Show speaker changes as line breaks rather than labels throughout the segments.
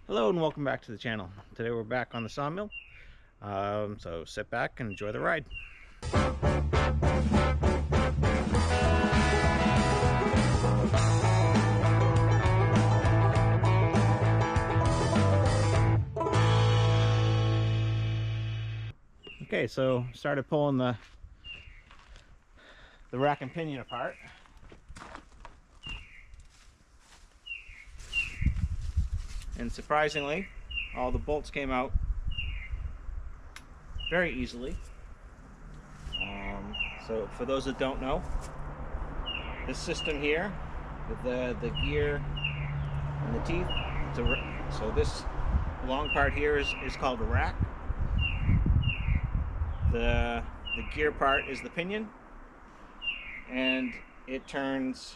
Hello and welcome back to the channel. Today we're back on the sawmill, so sit back and enjoy the ride. Okay, so started pulling the rack and pinion apart. And surprisingly, all the bolts came out very easily. So for those that don't know, this system here with the gear and the teeth, so this long part here is called a rack. The gear part is the pinion, and it turns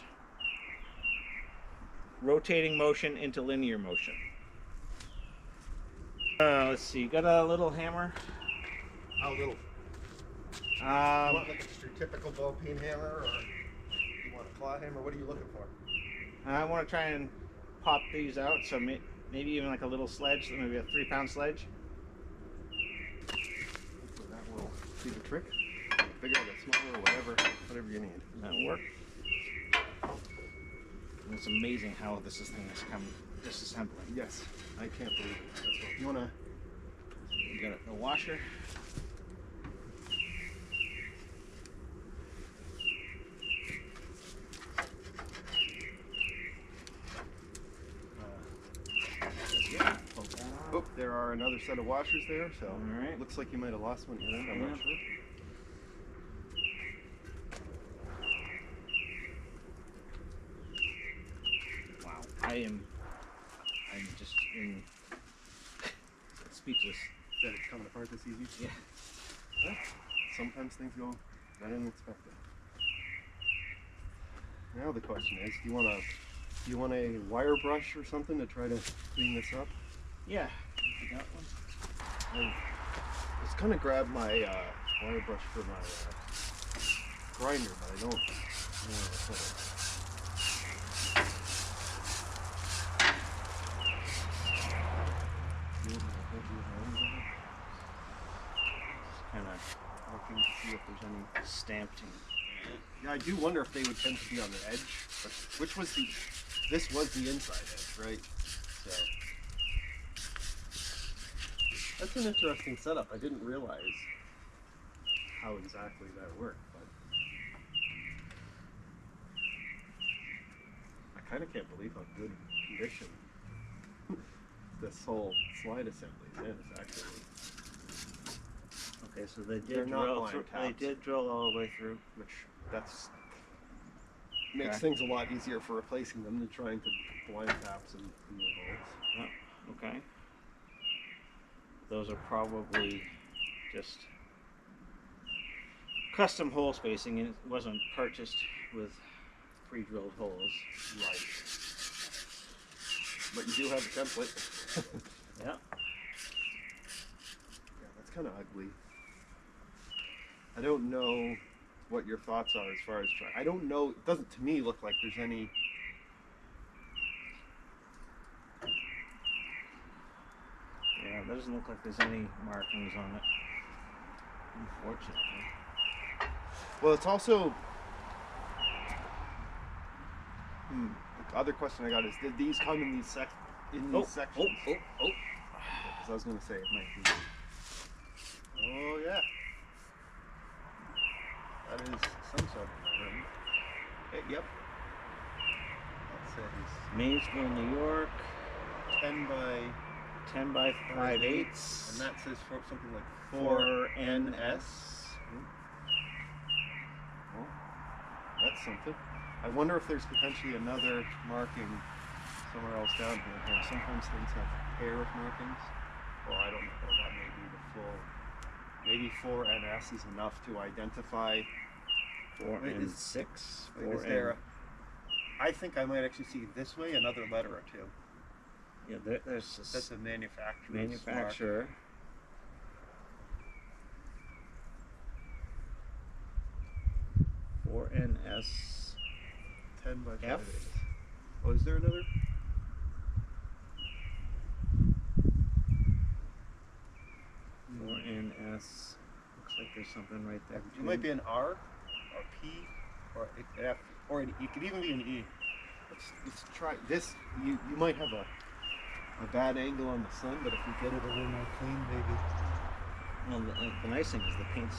rotating motion into linear motion. Let's see, got a little hammer.
How little? You want like your typical ball peen hammer, or you want a claw hammer? What are you looking for?
I want to try and pop these out, so maybe even like a little sledge, maybe a 3-pound sledge.
Hopefully that will do the trick. Bigger, get smaller, whatever you need.
That'll work. And it's amazing how this thing has come disassembling.
Yes, I can't believe it. That's what you wanna.
You got a washer.
Oh, there are another set of washers there, so
right.
Looks like you might have lost one at your end. I'm not sure.
Wow, I'm just speechless.
That it's coming apart this easy.
Yeah.
Well, sometimes things go better than expected. Now the question is, do you want a wire brush or something to try to clean this up?
Yeah. You got one?
I was gonna grab my wire brush for my grinder, but I don't know where to put it.
Just kind of
Looking to see if there's any
stamped in.
Yeah, I do wonder if they would tend to be on the edge, but this was the inside edge, right? So that's an interesting setup. I didn't realize how exactly that worked, but I kind of can't believe how good condition this whole slide assembly is actually.
Okay, so they
They're
did
not
drill.
blind
They
taps.
did drill all the way through.
Which makes
Okay.
things a lot easier for replacing them than trying to blind tap some new holes.
Oh, okay. Those are probably just custom hole spacing, and it wasn't purchased with pre-drilled holes.
Right. But you do have a template.
Yeah.
Yeah, that's kind of ugly. I don't know what your thoughts are as far as trying. I don't know. It doesn't to me look like there's any.
Yeah, it doesn't look like there's any markings on it, unfortunately.
Well, it's also. The other question I got is: did these come in these sections?
Oh.
Because I was going to say it might be. Oh yeah. That is some sort of rim. Hey, yep. That says
Maysville, New York,
10 by
10 by 5/8.
and that says for something like
4NS.
Well, that's something. I wonder if there's potentially another marking somewhere else down here. Yeah, sometimes things have a pair of markings. Or I don't know, or that may be the full. Maybe 4NS is enough to identify
4N6.
Is there I think I might actually see this way another letter or two.
Yeah, there's
That's a manufacturer.
manufacturer. Mark. 4NS.
10 by 5/8.
F.
Oh, is there another?
something right there.
It might be an R, or P, or an F, or an E. It could even be an E. Let's try this. You might have a bad angle on the sun, but if we get it a little more clean, maybe.
Well, the nice thing is the paint's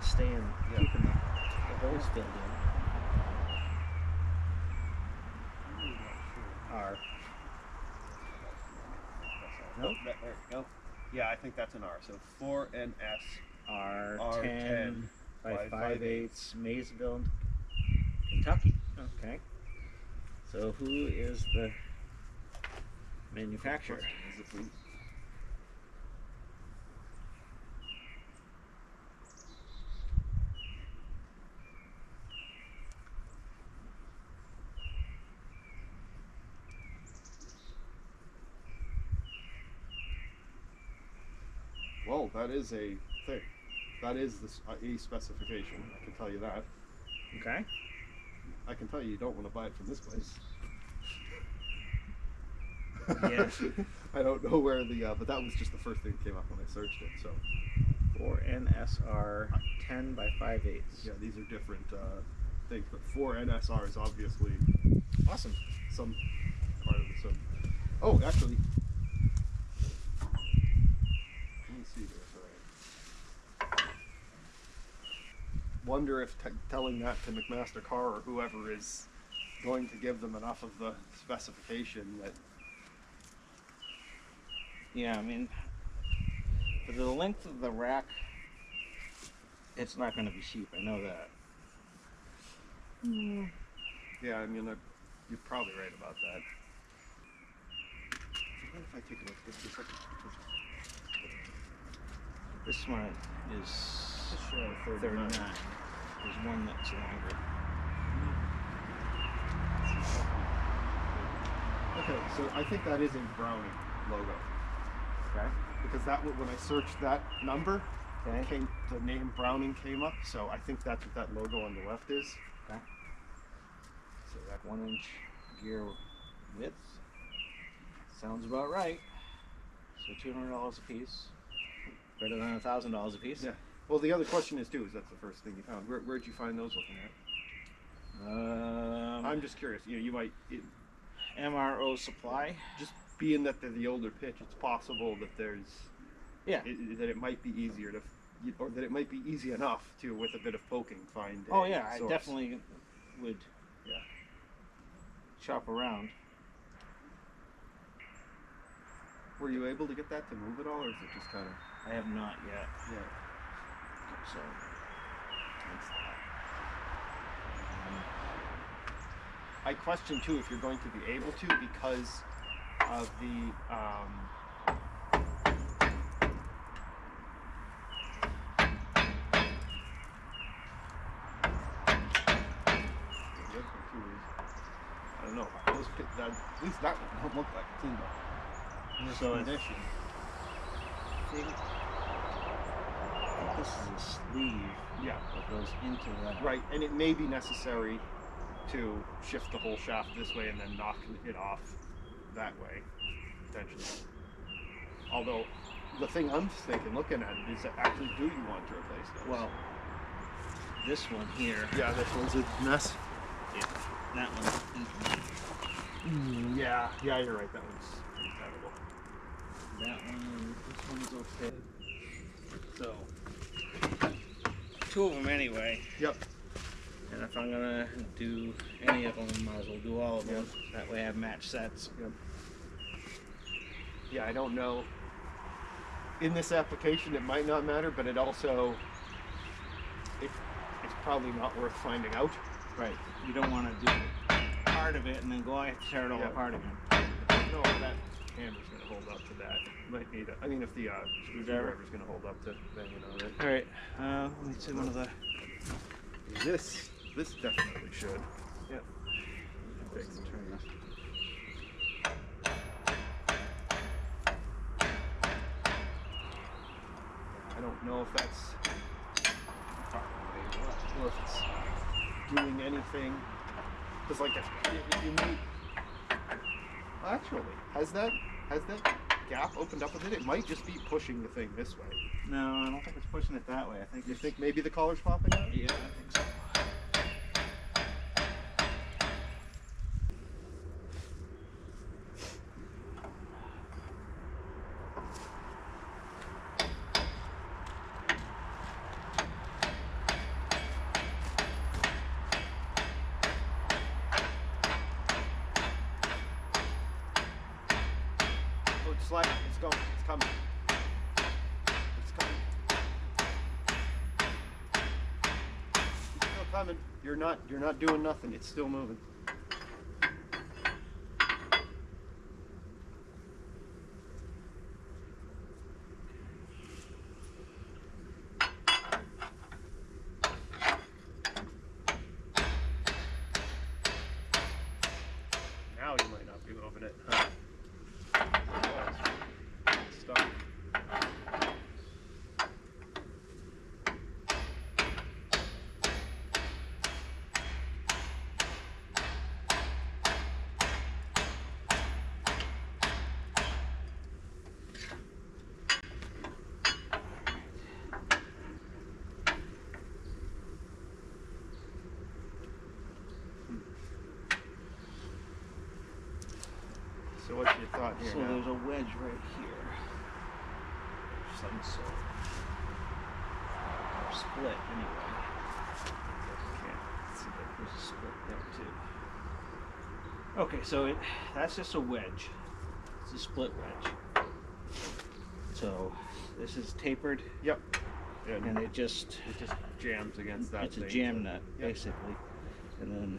staying, keeping the holes filled in. R. Nope.
There we go. Yeah, I think that's an R. So 4NS
R10 by 5/8 Maysville, Kentucky. Okay. So who is the manufacturer?
Is it please? Well, that is a thing. That is a specification. I can tell you that.
Okay.
I can tell you don't want to buy it from this place.
Yeah.
I don't know where the, but that was just the first thing that came up when I searched it. So
4NSR 10 by 5/8.
yeah, these are different things, but 4NSR is obviously
Awesome.
some part of the sun. Oh, actually, let me see here. Sorry. Wonder if telling that to McMaster Carr or whoever is going to give them enough of the specification that.
Yeah, I mean, for the length of the rack, it's not going to be cheap. I know that.
Yeah, I mean, you're probably right about that. What if I take a look at this for a second?
This one is
Just shy of
39. There's one that's longer.
Okay, so I think that is a Browning logo.
Okay.
Because that when I searched that number,
Okay.
the name Browning came up. So I think that's what that logo on the left is.
Okay. So that 1-inch gear width sounds about right. So $200 a piece, better than $1,000 a piece.
Yeah. Well, the other question is too. Is that's the first thing you found? Where'd you find those looking at? I'm just curious. You might
MRO Supply.
just being that they're the older pitch. It's possible that there's that it might be easier to, or that it might be easy enough to, with a bit of poking, find.
Oh yeah, I
source.
definitely would.
Yeah.
Shop around.
Were you able to get that to move at all, or is it just kind of?
I have not yet.
Yeah.
So that's that.
I question too if you're going to be able to because of the I don't know. Those at least that one don't look like it's in the
So it's-
condition.
I think this is a sleeve
Yeah.
that goes into that.
Right, and it may be necessary to shift the whole shaft this way and then knock it off that way, potentially. Although, the thing I'm thinking, looking at it, is that actually, do you want to replace those?
Well, this one here.
yeah, this one's a mess.
Yeah, that one.
Yeah, you're right. That one's pretty terrible.
That one. This one's okay. So, two of them anyway.
Yep.
And if I'm gonna do any of them, might as well do all of them. That way I have match sets.
Yep. Yeah, I don't know. In this application, it might not matter, but it also, it's probably not worth finding out.
Right. You don't want to do part of it and then go, I have to tear it all
Yeah.
apart again.
No, that hammer's going to hold up to that. Might need a, I mean, if the screwdriver's going to hold up to banging on it.
All right. Let me see one of the.
This definitely should.
Yeah.
Take some turns. I don't know if that's or if it's doing anything. Because like if you need, actually, has that gap opened up a bit? It might just be pushing the thing this way.
No, I don't think it's pushing it that way. I think
You think maybe the collar's popping out?
Yeah, I think so.
Oh, it's sliding. It's going. It's coming. It's coming. It's still coming. You're not doing nothing. It's still moving. Now you might not be moving it. Huh? It's stuck. So what's your thought here
So
now?
there's a wedge right here. Some sort. Or split, anyway. Can't see that there's a split there, too. Okay, so that's just a wedge. It's a split wedge. So this is tapered,
Yep.
and it just
jams against that
it's
thing
a jam nut,
Yep.
basically. And then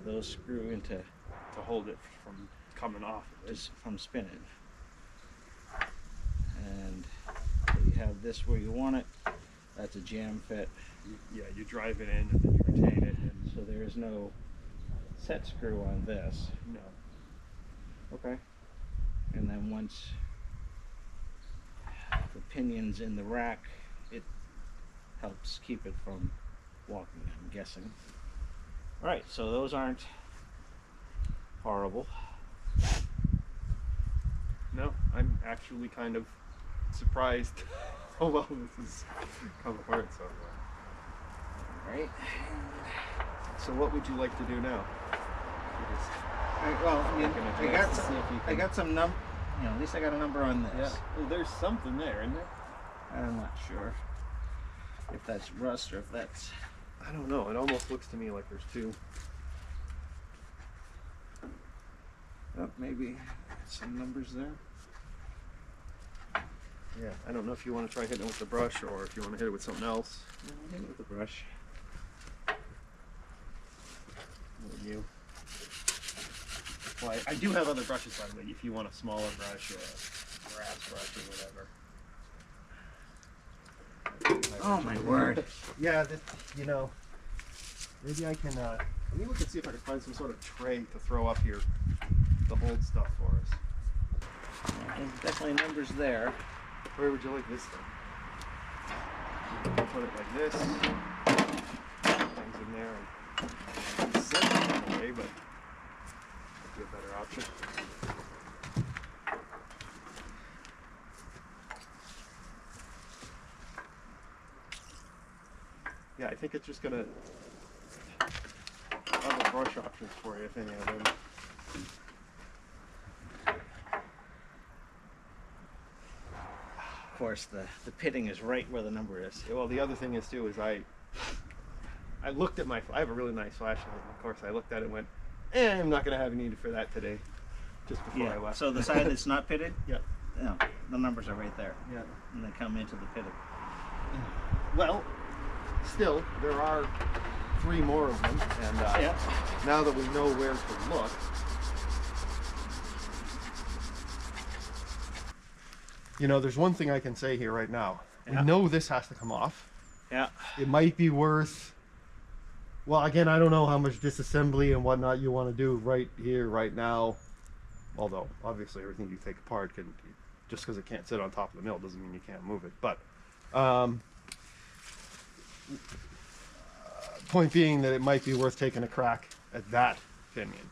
those screw into
to hold it from coming off of it.
just from spinning. And you have this where you want it. That's a jam fit.
Yeah, you drive it in and then you retain it. And
So there is no set screw on this.
no.
Okay. And then once the pinion's in the rack, it helps keep it from walking, I'm guessing. Alright, so those aren't horrible.
No, I'm actually kind of surprised how well this has come apart so far.
Alright.
So what would you like to do now?
Well, I mean,
Making a chance to see if you
I
can-
got some at least I got a number on this.
Well, there's something there, isn't there?
I'm not sure if that's rust or if that's...
I don't know. It almost looks to me like there's two.
Oh, maybe some numbers there.
Yeah, I don't know if you want to try hitting it with the brush or if you want to hit it with something else.
Hit it with the brush.
What would you? Well, I do have other brushes, by the way, if you want a smaller brush or a grass brush or whatever.
Oh my word.
Yeah, maybe I can, maybe we can see if I can find some sort of tray to throw up here to hold stuff for us.
There's definitely numbers there.
Where would you like this thing? You can put it like this. Things in there and sit in a way, but that'd be a better option. Yeah, I think it's just gonna other brush options for you if any of them.
Of course, the pitting is right where the number is.
Yeah, well, the other thing is too is I looked at I have a really nice flashlight. And of course, I looked at it and went, I'm not gonna have a need for that today. Just before I
Yeah.
left.
So the side that's not pitted,
Yeah.
no, the numbers are right there,
Yeah.
and they come into the pitted.
Well, still, there are 3 more of them, and now that we know where to look. You know, there's one thing I can say here right now.
Yeah.
We know this has to come off.
Yeah.
It might be worth, well, again, I don't know how much disassembly and whatnot you want to do right here, right now. Although, obviously, everything you take apart can, just because it can't sit on top of the mill doesn't mean you can't move it. But, point being that it might be worth taking a crack at that pinion.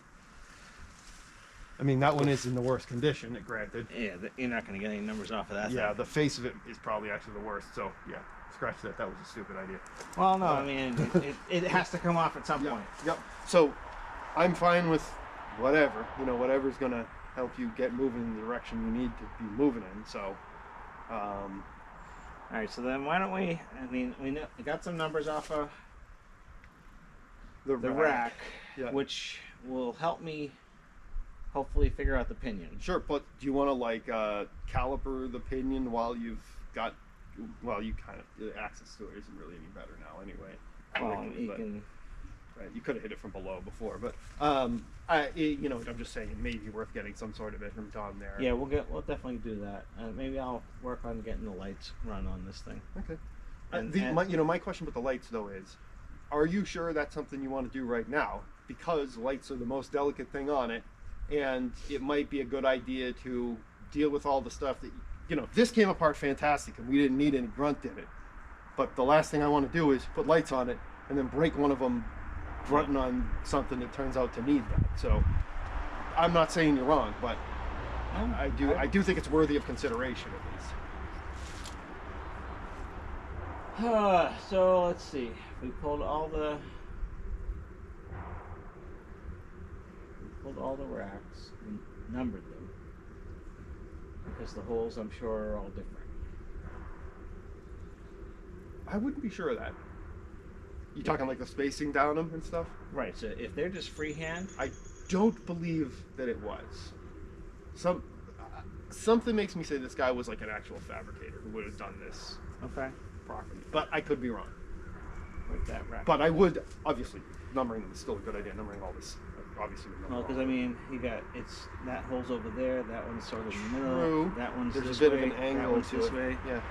I mean, that one is in the worst condition, granted.
Yeah, you're not going to get any numbers off of that.
Yeah,
thing.
the face of it is probably actually the worst. So yeah, scratch that. That was a stupid idea.
Well, no, I mean, it has to come off at some point.
Yep. So I'm fine with whatever, whatever's going to help you get moving in the direction you need to be moving in. So,
all right. So then, why don't we? I mean, we got some numbers off of the rack, which will help me hopefully figure out the pinion.
Sure, but do you want to caliper the pinion while you've got? Well, you kind of the access to it isn't really any better now, anyway.
Well, you can.
Right, you could have hit it from below before, but I'm just saying it may be worth getting some sort of measurement on there.
Yeah, we'll definitely do that. Maybe I'll work on getting the lights run on this thing.
Okay. My question with the lights though is, are you sure that's something you want to do right now? Because lights are the most delicate thing on it, and it might be a good idea to deal with all the stuff that this came apart fantastic, and we didn't need any grunt in it. But the last thing I want to do is put lights on it and then break one of them grunting on something that turns out to need that. So I'm not saying you're wrong, but I do think it's worthy of consideration at least.
So let's see. We pulled all the racks and numbered them because the holes, I'm sure, are all different.
I wouldn't be sure of that. You talking like the spacing down them and stuff?
Right. So if they're just freehand,
I don't believe that it was. Something makes me say this guy was like an actual fabricator who would have done this properly, but I could be wrong.
Like that rack.
But I would obviously numbering them is still a good idea. Numbering all this, obviously.
Well, because I mean, you got that hole's over there. That one's sort of in the middle.
True.
That one's
There's
this
a bit
way,
of an angle
that one's
to
this
it.
way.
Yeah.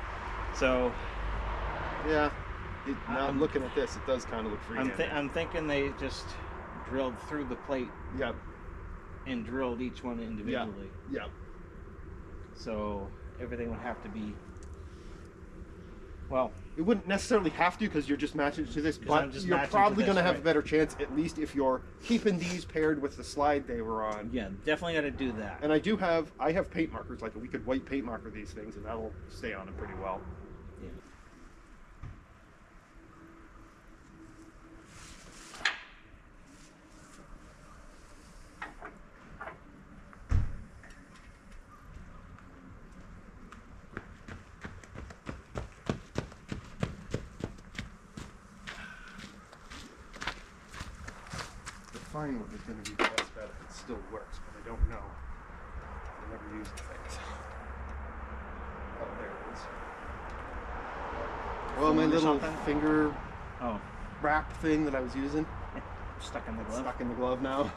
So.
Yeah. Now I'm looking at this. It does kind of look freehand.
I'm thinking they just drilled through the plate.
Yep.
And drilled each one individually.
Yep.
So everything would have to be. Well,
it wouldn't necessarily have to because you're just matching to this, but you're
matching
probably
to
going to have
right.
a better chance, at least if you're keeping these paired with the slide they were on.
Yeah, definitely got to do that.
And I have paint markers, like we could white paint marker these things, and that'll stay on them pretty well.
Yeah.
Fine one is going to be the best bet if it still works, but I don't know. I never used the things. Oh, there it is. Well, my little finger wrap thing that I was using.
Stuck in the glove.
Stuck in the glove now.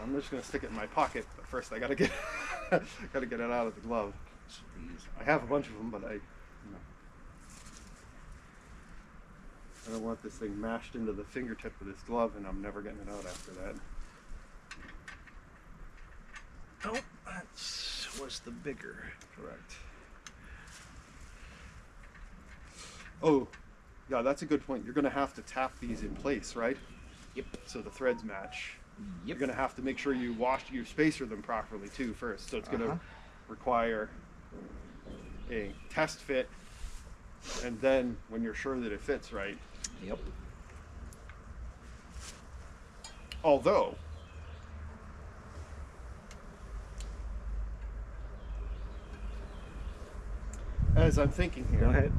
I'm just going to stick it in my pocket, but first I got to get it out of the glove. I have a bunch of them, but I don't want this thing mashed into the fingertip of this glove, and I'm never getting it out after that.
Oh, that was the bigger.
Correct. Oh, yeah, that's a good point. You're going to have to tap these in place, right?
Yep.
So the threads match.
Yep.
You're going to have to make sure you spacer them properly too first. So it's going to require a test fit, and then when you're sure that it fits right.
Yep.
Although, as I'm thinking here,
go ahead.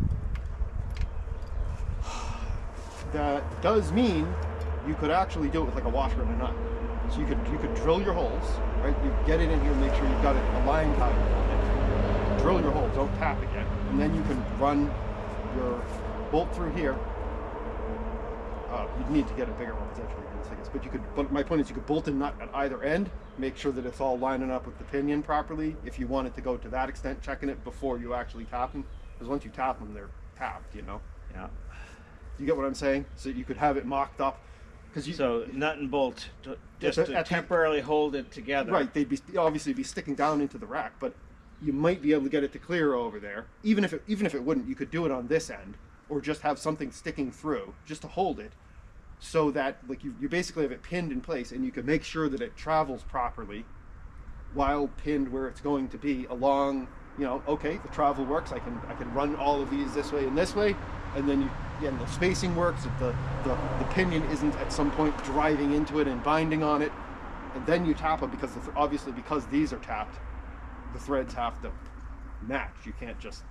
That does mean you could actually do it with like a washer and a nut. So you could drill your holes, right? You get it in here, make sure you've got it aligned how you want it. Drill your holes, don't tap it yet, and then you can run your bolt through here. You'd need to get a bigger one potentially, but my point is you could bolt a nut at either end, make sure that it's all lining up with the pinion properly. If you wanted to go to that extent, checking it before you actually tap them, because once you tap them, they're tapped,
Yeah.
You get what I'm saying? So you could have it mocked up.
So nut and bolt just to temporarily hold it together.
Right, they'd obviously be sticking down into the rack, but you might be able to get it to clear over there. Even if it wouldn't, you could do it on this end, or just have something sticking through just to hold it. so that like you basically have it pinned in place, and you can make sure that it travels properly while pinned where it's going to be along. Okay, the travel works. I can run all of these this way and this way, and then the spacing works. If the pinion isn't at some point driving into it and binding on it, and then you tap them because obviously because these are tapped, the threads have to match. You can't just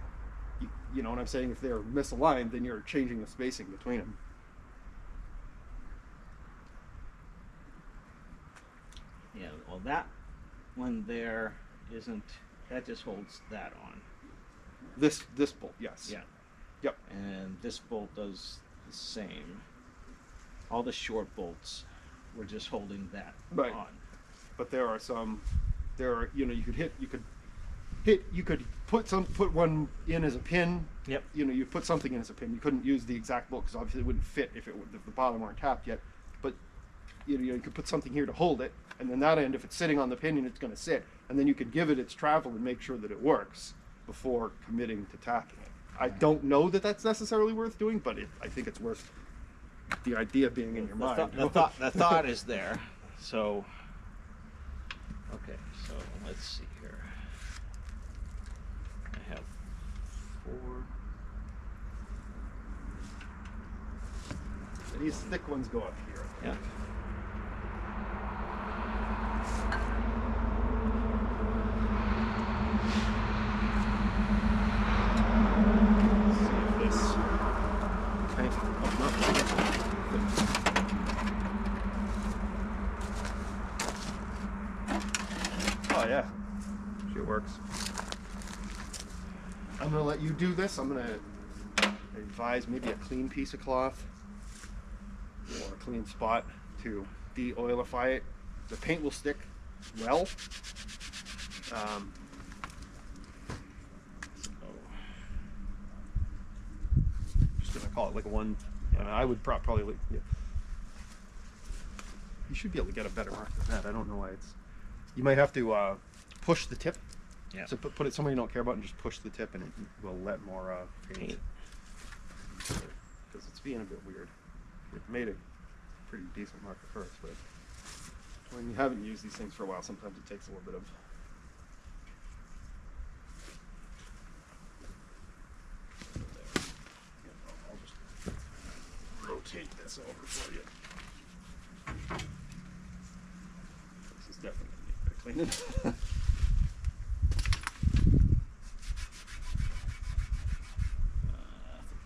you know what I'm saying? If they're misaligned, then you're changing the spacing between them.
Yeah, well, that one there isn't. That just holds that on.
This bolt, yes.
Yeah.
Yep.
And this bolt does the same. All the short bolts were just holding that on.
But there are you could put one in as a pin.
Yep.
You put something in as a pin. You couldn't use the exact bolt because obviously it wouldn't fit if the bottom weren't tapped yet. But you could put something here to hold it, and then that end, if it's sitting on the pinion, it's going to sit, and then you can give it its travel and make sure that it works before committing to tapping it. I don't know that that's necessarily worth doing, but I think it's worth the idea being in your mind.
The thought is there. So, okay, so let's see here. I have 4.
These thick ones go up here.
Yeah.
Oh yeah, shit works. I'm gonna let you do this. I'm gonna advise maybe a clean piece of cloth or a clean spot to de-oilify it. The paint will stick well. Just gonna call it like a one. I would probably. Yeah. You should be able to get a better mark than that. I don't know why it's. You might have to push the tip.
Yeah.
So put it somewhere you don't care about and just push the tip, and it will let more paint. Because it's being a bit weird. It made a pretty decent mark at first, but when you haven't used these things for a while, sometimes it takes a little bit of. I'll just rotate this over for you. This is definitely a bit of cleaning.
Flip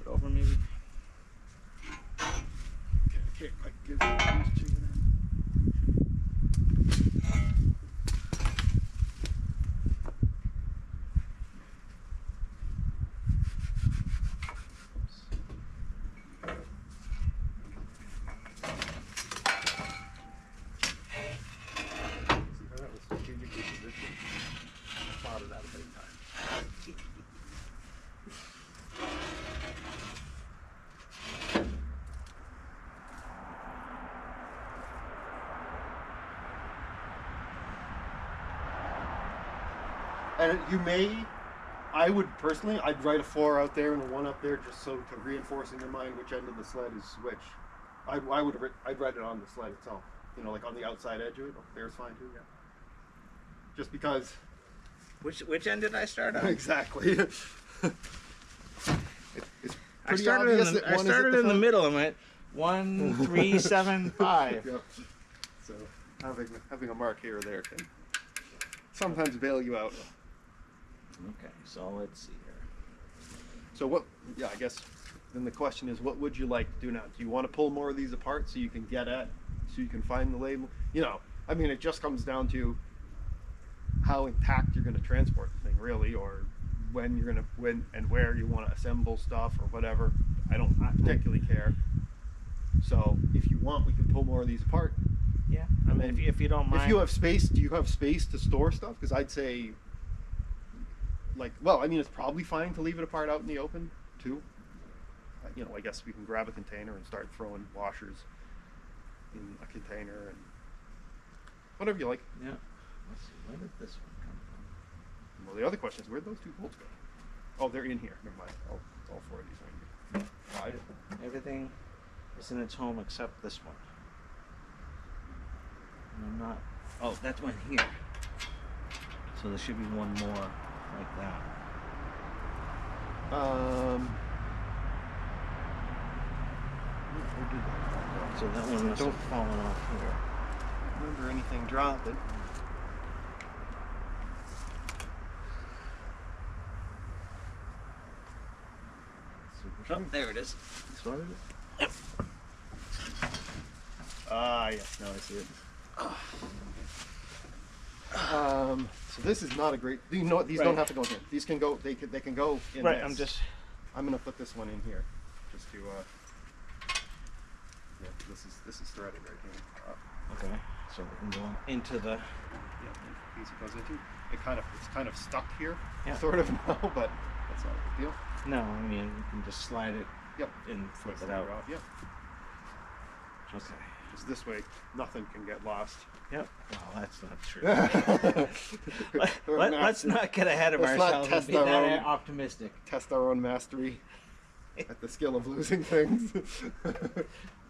it over maybe.
Okay, I can't quite get these two in. And I would personally, I'd write a 4 out there and a 1 up there just so to reinforce in your mind which end of the sled is which. I'd write it on the sled itself, like on the outside edge of it. There's fine too, yeah. Just because.
Which end did I start on?
Exactly. It's
I started in the middle. I went 1, 3, 7, 5.
Yep. So having a mark here or there can sometimes bail you out.
Okay, so let's see here.
So I guess then the question is, what would you like to do now? Do you want to pull more of these apart so you can so you can find the label? It just comes down to how intact you're going to transport the thing, really, or when and where you want to assemble stuff or whatever. I don't particularly care. So if you want, we can pull more of these apart.
Yeah, if you don't mind.
If you have space, do you have space to store stuff? Because I'd say, it's probably fine to leave it apart out in the open too. I guess we can grab a container and start throwing washers in a container and whatever you like.
Yeah. Let's see, where did this one come from?
Well, the other question is, where'd those 2 bolts go? Oh, they're in here. Never mind. All 4 of these are in here.
Everything. is in its home except this one. And I'm not. Oh, that went here. So there should be one more like that.
Where did that go?
So that one must have fallen off here.
I don't remember anything dropping.
Oh, there it is.
Started it? Yep. Ah, yes, now I see it. So this is not a great. You know what? These don't have to go in here. These can go. They can go in.
Right.
This. I'm gonna put this one in here, just to. Yeah, this is threaded right here.
Okay. So we can go into the.
Yeah, the piece it goes into. It's kind of stuck here.
Yeah.
Sort of now, but that's not a big deal.
No, I mean we can just slide it.
Yep.
And flip it
Slide
out.
Yep.
Okay.
Just this way, nothing can get lost.
Yep. Well, that's not true. Let's not get ahead of ourselves and be that optimistic.
Test our own mastery at the skill of losing things.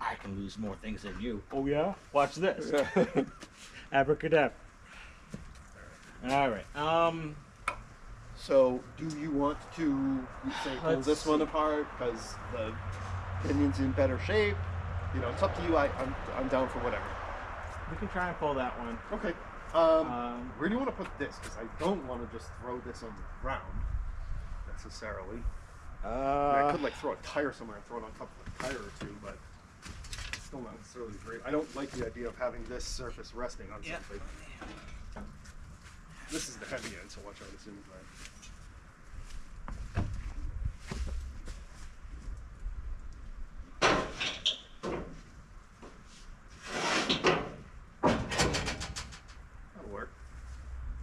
I can lose more things than you.
Oh yeah? Watch this.
Yeah.
Abracadabra.
All right.
So, do you want to say pull
Let's
this one
see.
apart because the pinion's in better shape? You know, it's up to you. I'm down for whatever.
We can try and pull that one.
Okay. Where do you want to put this? Because I don't want to just throw this on the ground necessarily. I could like throw a tire somewhere and throw it on top of a tire or two, but it's still not necessarily great. I don't like the idea of having this surface resting on
Yeah.
something. This is the heavy end, so watch out as soon as that'll work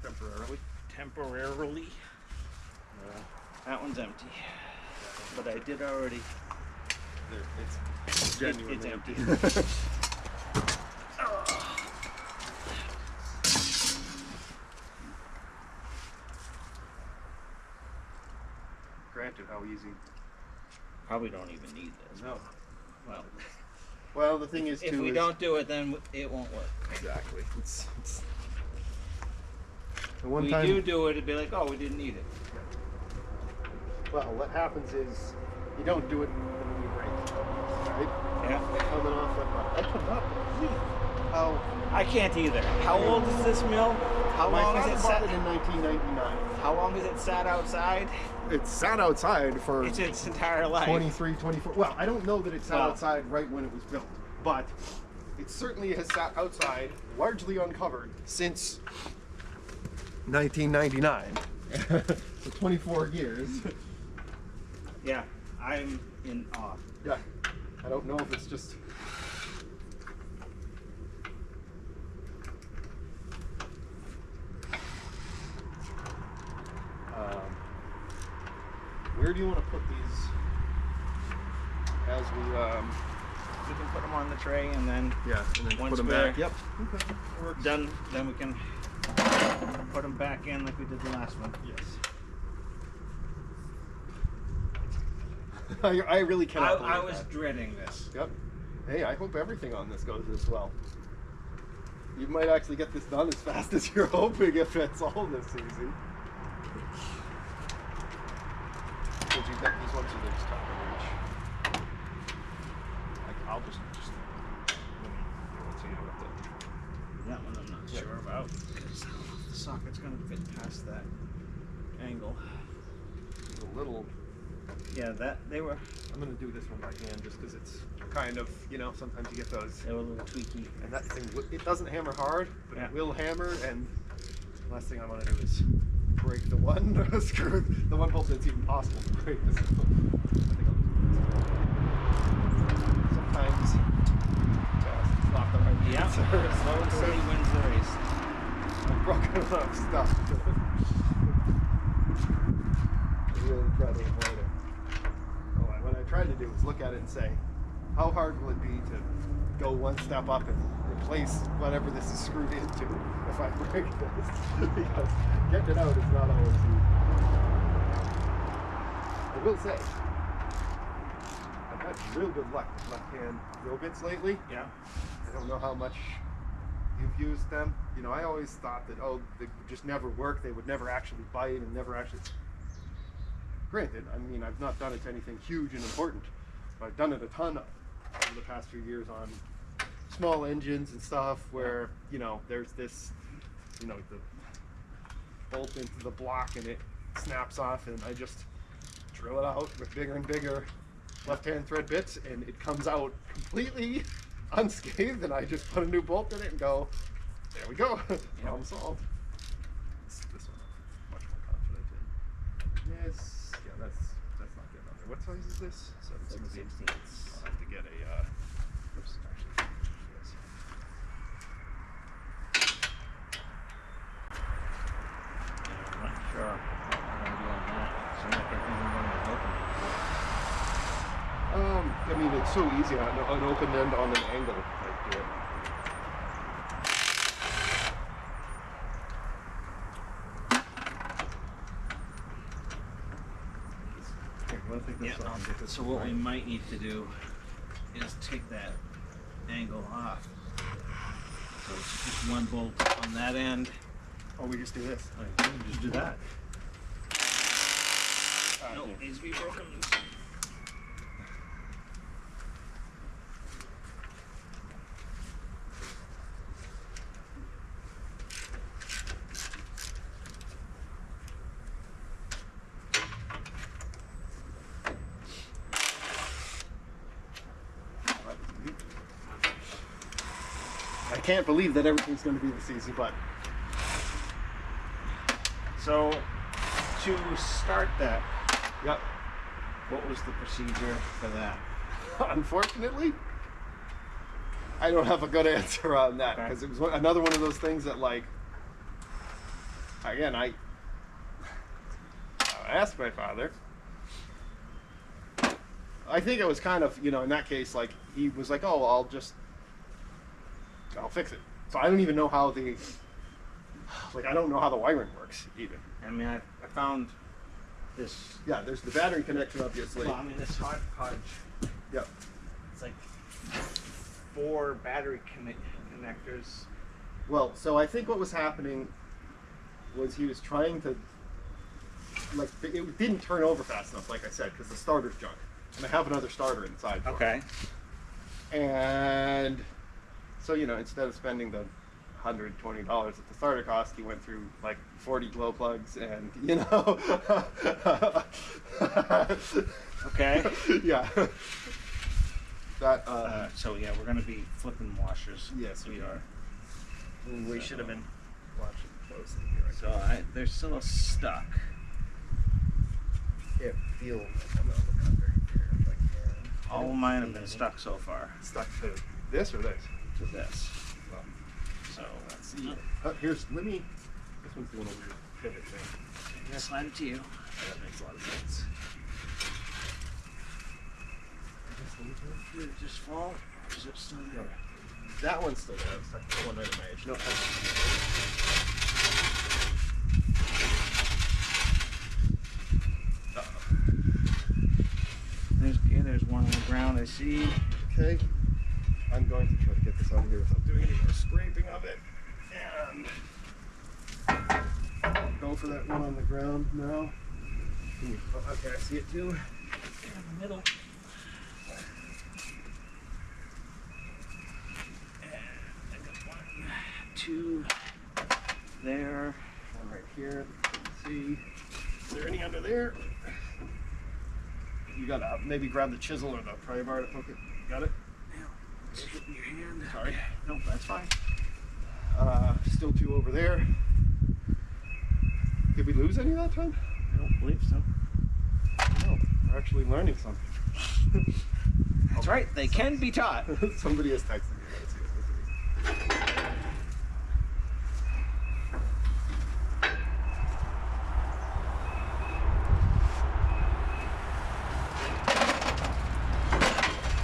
temporarily.
Temporarily. That one's empty. But I did already.
It's genuinely
It's empty.
Granted, how easy.
Probably don't even need this.
No.
Well,
The thing is,
if
too,
we
is
don't do it, then it won't work.
exactly. It's the
If
one
we
time.
do it, it'd be like, oh, we didn't need it.
Well, what happens is you don't do it and then you break, right?
Yeah.
Coming off like that. I could not believe how.
I can't either. How old is this mill? How
My
long
father
is it
bought
sat?
it in 1999.
How long has it sat outside?
It sat outside for
It's its entire life.
23, 24. Well, I don't know that it sat
Well-
outside right when it was built, but it certainly has sat outside, largely uncovered, since 1999. So 24 years.
Yeah, I'm in awe.
Yeah. I don't know if it's just. Where do you want to put these as we
We can put them on the tray and then
yeah, and then
Once
put them
we're-
back. Yep. Okay. Works.
done. Then we can put them back in like we did the last one.
Yes. I really cannot believe
I was
that.
dreading this.
Yep. Hey, I hope everything on this goes as well. You might actually get this done as fast as you're hoping if it's all this easy. Did you get these ones or they just tough to reach?
I'll just
So you don't have to.
that one I'm not
Yeah.
sure about because the socket's gonna fit past that angle.
It's a little.
Yeah, that they were
I'm gonna do this one by hand just because it's kind of, you know, sometimes you get those.
a little tweaky.
And that thing, it doesn't hammer hard, but
Yeah.
it will hammer. And the last thing I want to do is break the one screw, the one bolt that's even possible to break. This. I think I'll just do this. Sometimes, it's not the right
Yeah,
answer.
slow and steady wins the race.
I've broken enough stuff. I really try to avoid it. What I tried to do was look at it and say, how hard will it be to go one step up and replace whatever this is screwed into if I break this? Because getting it out is not always easy. I will say, I've had real good luck with left-hand drill bits lately.
Yeah.
I don't know how much you've used them. You know, I always thought that, oh, they would just never work. They would never actually bite and never actually... Granted, I mean, I've not done it to anything huge and important, but I've done it a ton over the past few years on small engines and stuff where, you know, there's this, you know, the bolt into the block and it snaps off, and I just drill it out with bigger and bigger left-hand thread bits, and it comes out completely unscathed, and I just put a new bolt in it and go, there we go, problem solved. This one I'm much more confident in. This, yeah, that's not getting on there. What size is this? 7/16. I'll have to get a, oops, actually, yes.
I'm not sure what I'm gonna do on that. So I'm not getting anything to open.
I mean, it's so easy on an open end on an angle. Like, do it. Here, you want to take this
Yeah,
off? Get this
so what we
right.
might need to do is take that angle off. So it's just one bolt on that end.
Oh, we just do this.
Just do that. Nope,
Here.
needs to be broken loose.
I can't believe that everything's going to be this easy, but
So to start that,
yep.
what was the procedure for that?
Unfortunately, I don't have a good answer on that
Okay.
because it was another one of those things that, like, again, I asked my father. I think it was kind of, you know, in that case, like, he was like, oh, I'll fix it. So I don't even know how I don't know how the wiring works, even.
I mean, I found this.
Yeah, there's the battery connection, obviously.
Well, I mean, this hodgepodge.
Yep.
It's like 4 battery connectors.
Well, so I think what was happening was he was trying to, like, it didn't turn over fast enough, like I said, because the starter's junk. And I have another starter inside. for it.
Okay.
And so, you know, instead of spending the $120 that the starter cost, he went through like 40 glow plugs and, you know.
Okay.
Yeah. That,
So yeah, we're gonna be flipping washers.
yes, we are.
We
So,
should have been.
watching closely here.
So they're still stuck.
It feels like I'm gonna look under here if I can.
All of mine have been stuck so far
Stuck to this or this?
to this.
Well,
So
let's see. Here's, let me, this one's doing a weird pivot thing.
I'm gonna slide it to you.
That makes a lot of sense.
Did it just fall? Or is it still there?
That one's still there. It's like the one right at my edge. No,
There's one on the ground. I see.
okay. I'm going to try to get this out of here without doing any more scraping of it. And go for that one on the ground now. Oh, okay, I see it too.
In the middle. And I got 1, 2 there.
One right here. Let's see. Is there any under there? You gotta maybe grab the chisel or the pry bar to poke it. Got it?
Now, it's hitting your hand.
Sorry.
Nope, that's fine.
Still 2 over there. Did we lose any that time?
I don't believe so.
No, we're actually learning something.
That's right. They can be taught.
Somebody has texted me. Let's see what this is.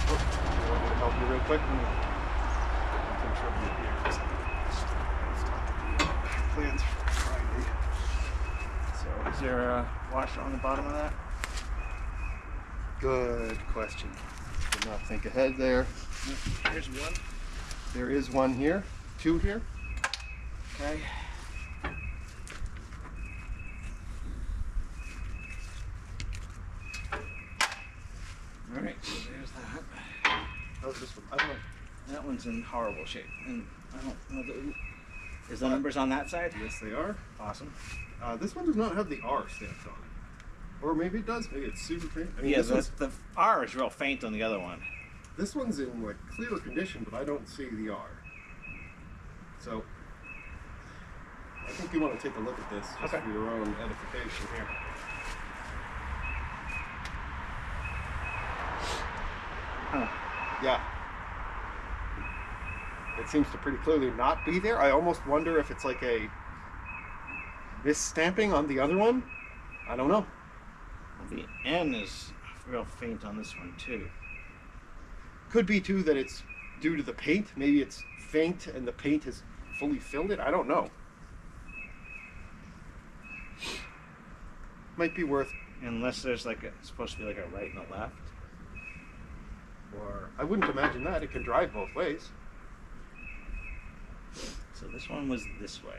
Oh, you want me to help you real quick? I'm sure you'll be here. Plans for Friday.
So, is there a washer on the bottom of that?
Good question. Did not think ahead there.
Here's one.
There is one here. Two here.
Okay. All right, so there's that.
How's this one? I don't know.
That one's in horrible shape, and I don't know the. Is the numbers on that side?
Yes, they are.
Awesome.
This one does not have the R stamped on it. Or maybe it does. Maybe it's super faint. I mean,
Yeah,
this,
the R is real faint on the other one.
this one's in like clear condition, but I don't see the R. So I think you want to take a look at this just
Okay.
for your own edification here.
Huh.
Yeah. It seems to pretty clearly not be there. I almost wonder if it's like a misstamping on the other one. I don't know.
The N is real faint on this one too.
Could be too that it's due to the paint. Maybe it's faint and the paint has fully filled it. I don't know. Might be worth.
Unless there's like it's supposed to be like a right and a left.
Or I wouldn't imagine that. It can drive both ways.
So this one was this way,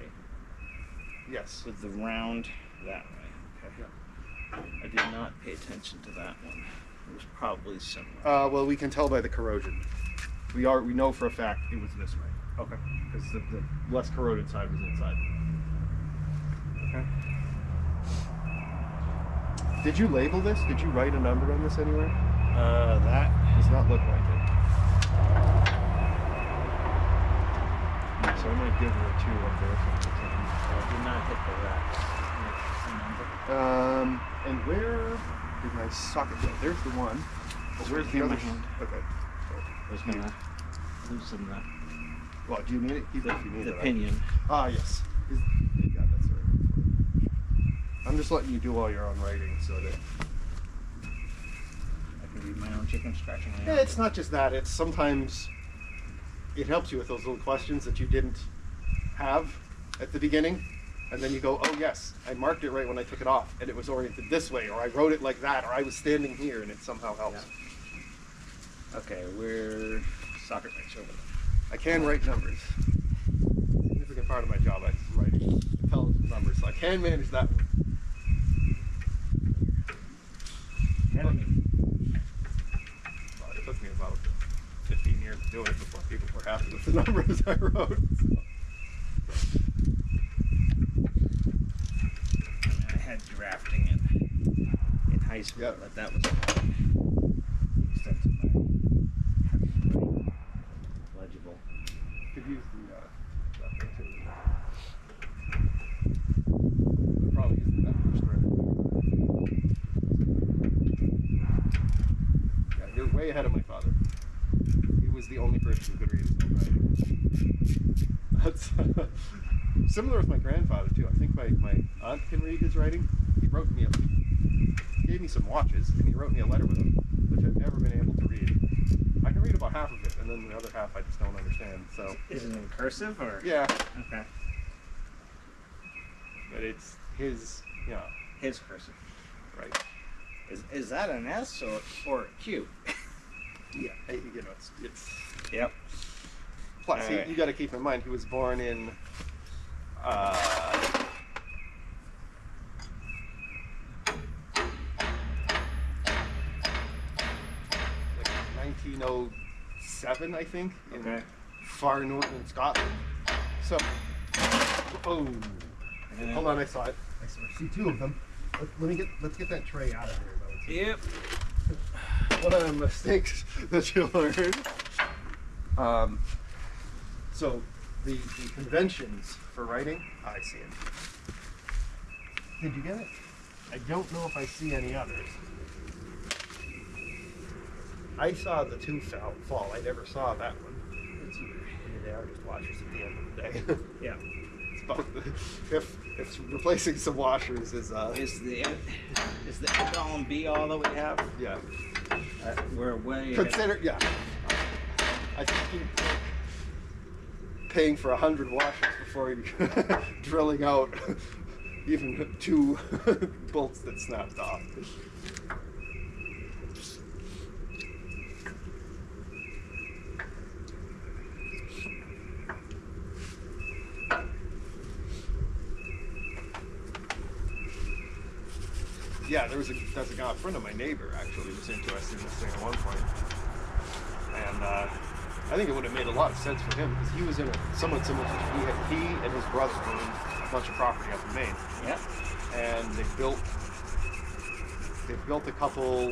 Yes.
with the round that way. Okay.
Yeah.
I did not pay attention to that one. It was probably similar.
Well, we can tell by the corrosion. We know for a fact it was this way.
Okay.
Because the less corroded side was inside.
Okay.
Did you label this? Did you write a number on this anywhere?
That.
Does not look like it. So I might give her a 2 up there.
I did not hit the racks.
And where did my socket go? There's the one. But where's the
In
other
my hand.
Okay.
I was gonna loosen the
Well, do you need it? Keep it if you need
the
it.
pinion.
Ah, yes. Yeah, that's right. I'm just letting you do all your own writing so that.
I can read my own chicken scratching.
Yeah, it's not just that. It's sometimes it helps you with those little questions that you didn't have at the beginning. And then you go, oh yes, I marked it right when I took it off and it was oriented this way, or I wrote it like that, or I was standing here, and it somehow helps.
Yeah. Okay, we're socket wrench over there.
I can write numbers. Significant part of my job, I write intelligent numbers, so I can manage that one. Well, it took me about 15 years to do it before people were happy with the numbers I wrote. So.
I had drafting in high school,
Yep.
but that was the extent of my writing. Legible.
Could use the that thing too. I'd probably use that first thread. Yeah, you're way ahead of my father. He was the only person who could read his own writing. That's similar with my grandfather too. I think my aunt can read his writing. He wrote me he gave me some watches and he wrote me a letter with them, which I've never been able to read. I can read about half of it, and then the other half I just don't understand. So
Is it in cursive or?
yeah,
Okay.
but it's his, you know,
His cursive.
right?
Is that an S or a Q?
Yeah, you know, it's.
Yep.
Plus,
Alright.
you got to keep in mind he was born in. Like 1907, I think, in
Okay.
far northern Scotland. So, oh, hold on, I saw it. I see two of them. Let's get that tray out of here, though.
Yep.
One of the mistakes that you learn. So the conventions for writing, I see it. Did you get it? I don't know if I see any others. I saw the two fall. I never saw that one. They are just washers at the end of the day.
Yeah.
It's about if replacing some washers is
Is the end all and be all that we have?
yeah.
We're way.
Consider, yeah. I think paying for 100 washers before you drilling out even 2 bolts that snapped off. Yeah, there's a guy, a friend of my neighbor actually was interested in this thing at one point, and I think it would have made a lot of sense for him because he was in a somewhat similar situation. He and his brother owned a bunch of property up in Maine,
Yeah.
and they built a couple,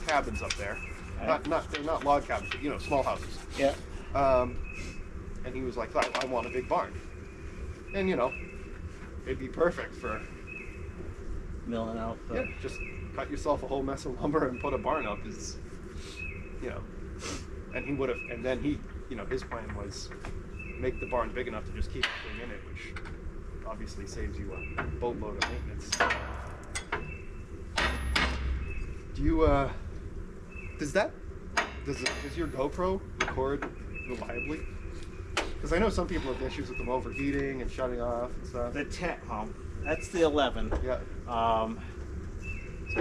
cabins up there.
Right.
They're not log cabins, but small houses.
Yeah.
And he was like, I want a big barn, and it'd be perfect for
Milling out the.
just cut yourself a whole mess of lumber and put a barn up is, and he would have, and then his plan was make the barn big enough to just keep the thing in it, which obviously saves you a boatload of maintenance. Do you, does your GoPro record reliably? Because I know some people have issues with them overheating and shutting off and stuff.
The 10. That's the 11.
Yeah.
So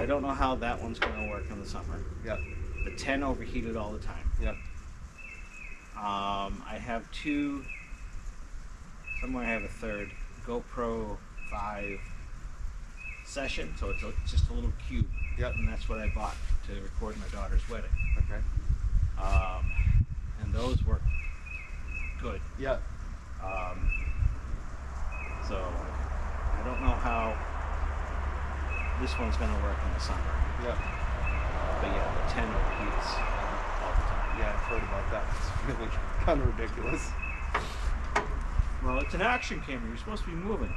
I don't know how that one's going to work in the summer.
Yeah.
The 10 overheated all the time.
Yeah.
I have two. Somewhere I have a third GoPro 5 session, so it's just a little cube.
Yep.
And that's what I bought to record my daughter's wedding.
Okay.
And those work good.
Yeah.
So I don't know how this one's going to work in the summer.
Yeah.
But yeah, the 10 overheats all the time.
Yeah, I've heard about that. It's really kind of ridiculous.
Well, it's an action camera. You're supposed to be moving.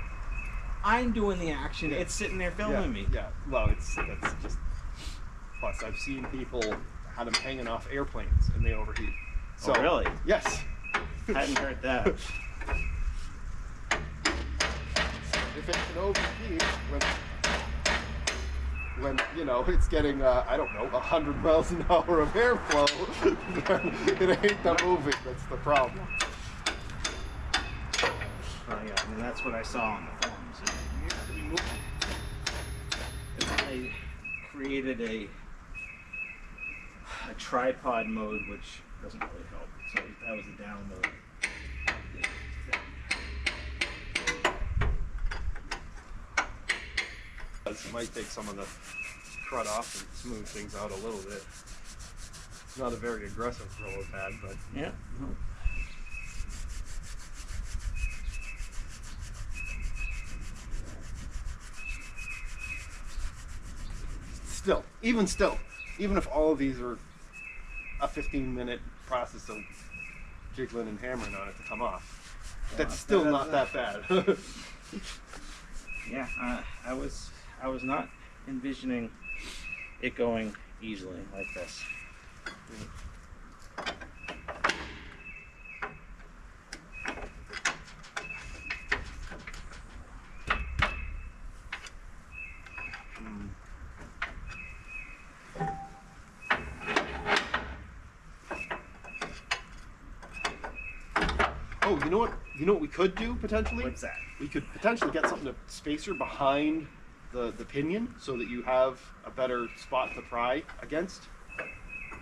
I'm doing the action.
Yeah.
It's sitting there filming me.
Yeah. Well, that's just. Plus, I've seen people had them hanging off airplanes and they overheat. So,
Oh, really?
Yes.
Hadn't heard that.
If it can overheat when it's getting 100 miles an hour of airflow, then it ain't the moving. That's the problem.
Oh yeah, I mean that's what I saw on the forums. You have to be moving. And then they created a tripod mode, which doesn't really help. So that was a down mode.
It might take some of the crud off and smooth things out a little bit. It's not a very aggressive roller pad, but
Yeah.
even if all of these are a 15-minute process of jiggling and hammering on it to come off, that's still not that bad.
Yeah, I was not envisioning it going easily like this.
Oh, you know what? You know what we could do potentially?
What's that?
We could potentially get something to spacer behind the pinion so that you have a better spot to pry against.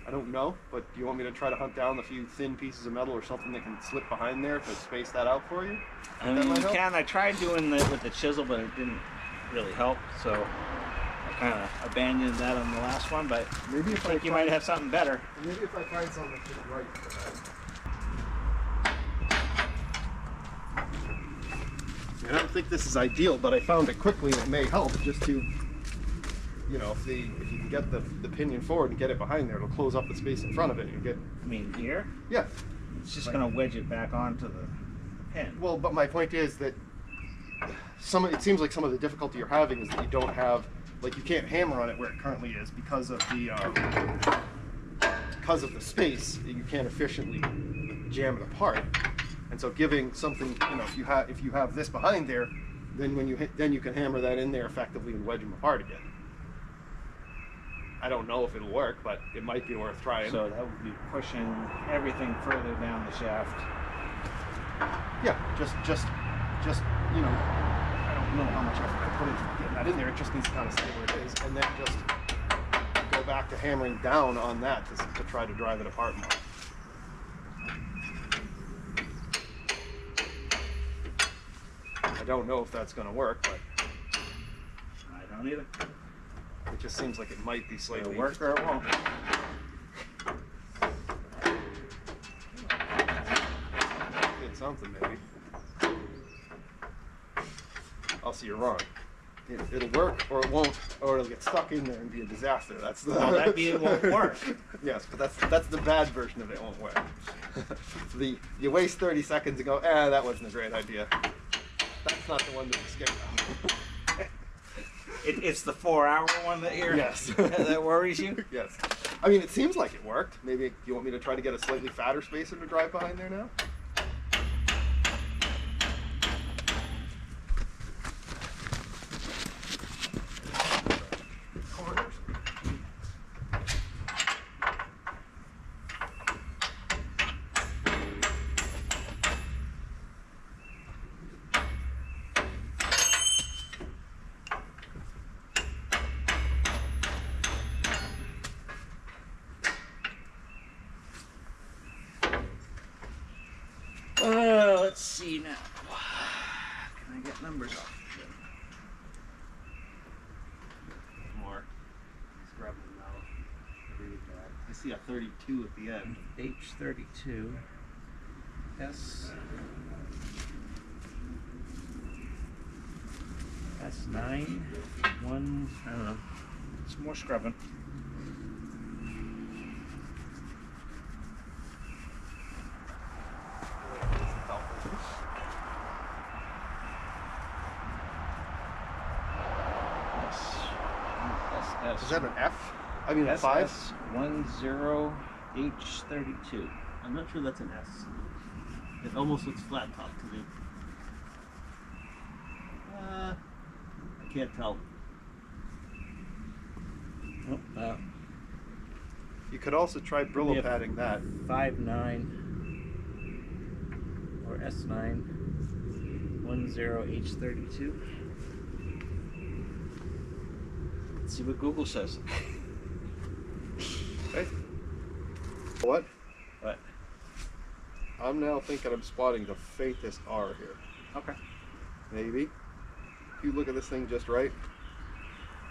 I don't know, but do you want me to try to hunt down a few thin pieces of metal or something that can slip behind there to space that out for you?
I mean, you can. I tried doing it with the chisel, but it didn't really help. So I kind of abandoned that on the last one. But
Maybe
I think you might have something better.
Maybe if I find something that's right for that. I don't think this is ideal, but I found it quickly and it may help just to, if you can get the pinion forward and get it behind there, it'll close up the space in front of it and you get,
I mean, here,
yeah.
it's just going to wedge it back onto the pin.
Well, but my point is that it seems like some of the difficulty you're having is that you don't have, like you can't hammer on it where it currently is because of the space. You can't efficiently jam it apart. And so giving something, if you have this behind there, then when you you can hammer that in there effectively and wedge them apart again. I don't know if it'll work, but it might be worth trying.
So that would be pushing everything further down the shaft.
Yeah, just I don't know how much effort I put into getting that in there. It just needs to kind of stay where it is, and then just go back to hammering down on that to try to drive it apart more. I don't know if that's going to work, but
I I don't either.
It just seems like it might be
It'll
slightly.
work or it won't.
It's something maybe. I'll see you're wrong. It'll work or it won't, or it'll get stuck in there and be a disaster. That's the.
Well, that'd be it won't work.
Yes, but that's the bad version of it won't work. You waste 30 seconds and go, that wasn't a great idea. That's not the one that you're scared of.
It's the 4-hour one that you're
Yes.
that worries you.
Yes. I mean, it seems like it worked. Maybe you want me to try to get a slightly fatter spacer to drive behind there now?
Let's see now. Can I get numbers off?
More. Let's grab them now. Read that. I see a 32 at the end.
H32 S S9 1. I don't know. It's more scrubbing.
Is that an F? I mean a 5?
S10H32.
I'm not sure that's an S. It almost looks flat top to me. I can't tell.
Oh,
You could also try Brillo
Yeah.
padding that.
59 or S9 10H32. Let's see what Google says.
Hey. What?
What?
I'm now thinking I'm spotting the faintest R here.
Okay.
Maybe. If you look at this thing just right,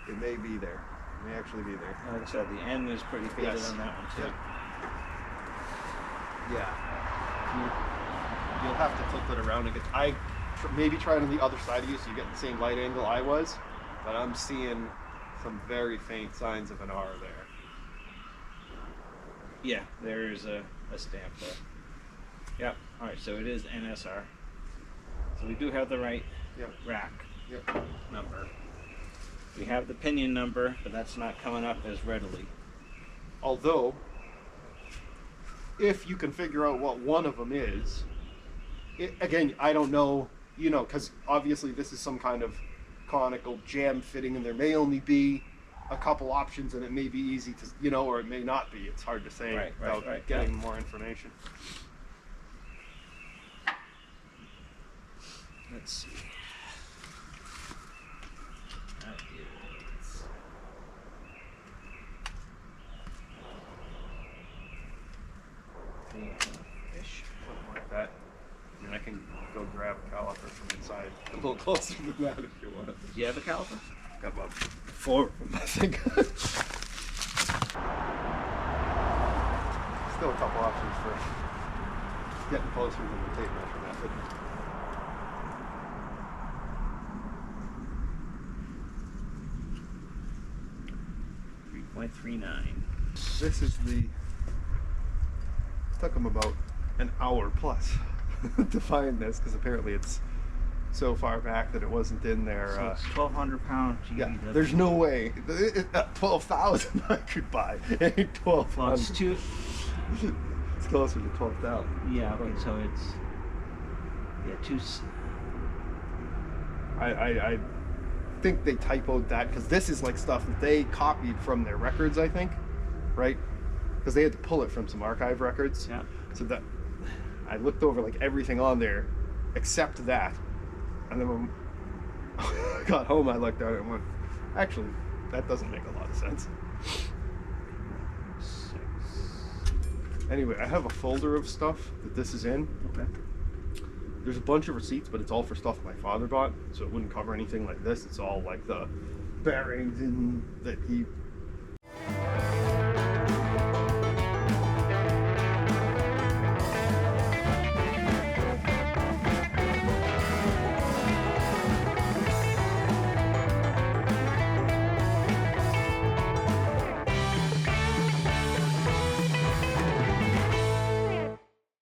it may be there. It may actually be there.
Like I said, the N is pretty faded
Yes.
on that one too.
Yeah. You'll have to tilt it around and get. Maybe try it on the other side of you so you get the same light angle I was, but I'm seeing some very faint signs of an R there.
Yeah, there's a stamp there. Yep. All right, so it is NSR. So we do have the right
Yep.
rack
Yep.
number. We have the pinion number, but that's not coming up as readily.
Although, if you can figure out what one of them is, again, I don't know, because obviously this is some kind of conical jam fitting, and there may only be a couple options, and it may be easy to, or it may not be. It's hard to say
Right,
without
right,
getting
yeah.
more information.
Let's see. That is fish.
Something like that. I mean, I can go grab a caliper from inside a little closer than that if you want.
Do you have a caliper?
Got about 4 of them, I think. Still a couple options for getting closer than the tape measure method.
.39.
This is the. It took them about an hour plus to find this because apparently it's so far back that it wasn't in there.
So it's 1,200 pound GVW.
Yeah, there's no way. 12,000 I could buy. It ain't 12.
Well, it's two.
It's closer to 12,000.
Yeah. Okay. So it's two.
I think they typoed that because this is like stuff that they copied from their records, I think, right? Because they had to pull it from some archive records.
Yeah.
So that I looked over like everything on there except that, and then when I got home, I looked at it and went, actually, that doesn't make a lot of sense.
6.
Anyway, I have a folder of stuff that this is in.
Okay.
There's a bunch of receipts, but it's all for stuff my father bought, so it wouldn't cover anything like this. It's all like the bearings in that he